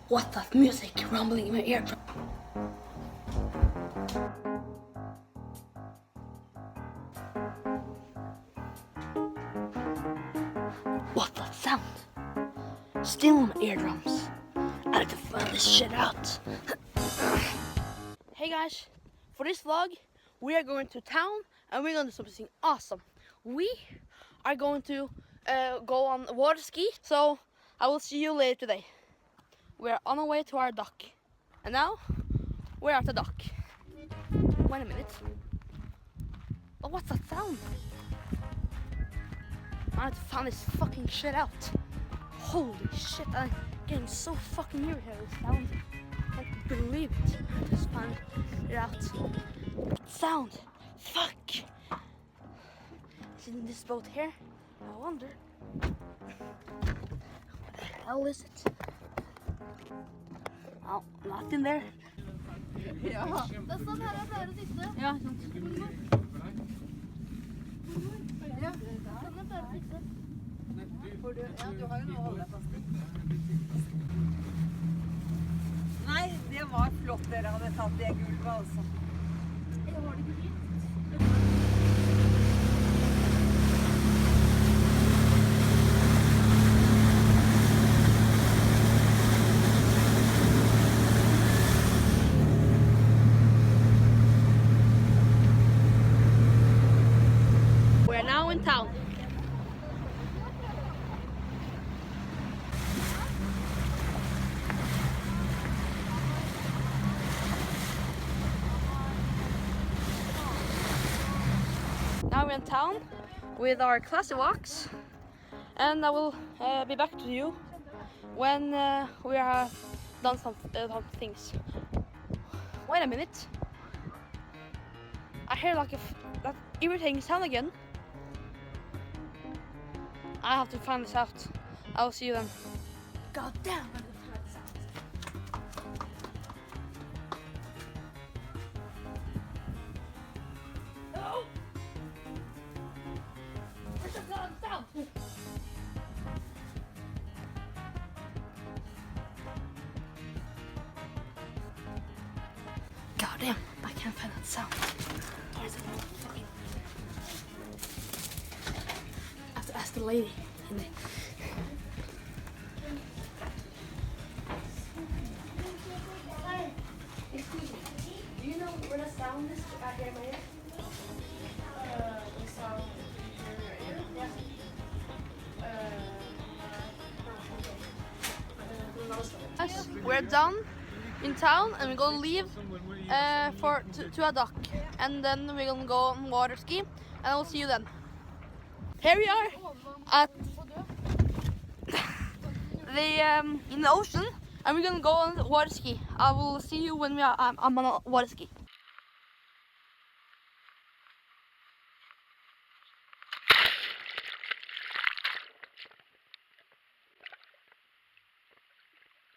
What that music rumbling in my eardrum? What that sound? Still in my eardrums. I have to find this shit out. Hey guys, for this vlog, we are going to town and we're going to do something awesome. We are going to go on water ski, so I will see you later today. We are on our way to our dock. And now, we're at the dock. Wait a minute. Oh, what's that sound? I have to find this fucking shit out. Holy shit, I'm getting so fucking irritated with sound. I can't believe it. I have to find it out. Sound. Fuck. Is it in this boat here? I wonder. What the hell is it? Oh, nothing there. Ja, det er sånn her at det er det siste. Ja, sant. Ja, sånn at det er det siste. Ja, du har jo noe å holde deg fast i. Nei, det var flott dere hadde tatt det gulvet, altså. Jeg har det ikke fint. We're now in town. Now we're in town with our classy walks, and I will be back to you when we have done some things. Wait a minute. I hear like that irritating sound again. I have to find this out. I'll see you then. God damn, I'm gonna find this out. No! Where's the sound? God damn, I can't find that sound. Where is it? Fucking... I have to ask the lady in there. Hi. Excuse me. Do you know where the sound is out here in my ear? The sound in your ear? Yes. Yes, we're done in town and we're gonna leave to a dock, and then we're gonna go on water ski, and I'll see you then. Here we are at in the ocean, and we're gonna go on water ski. I will see you when I'm on a water ski.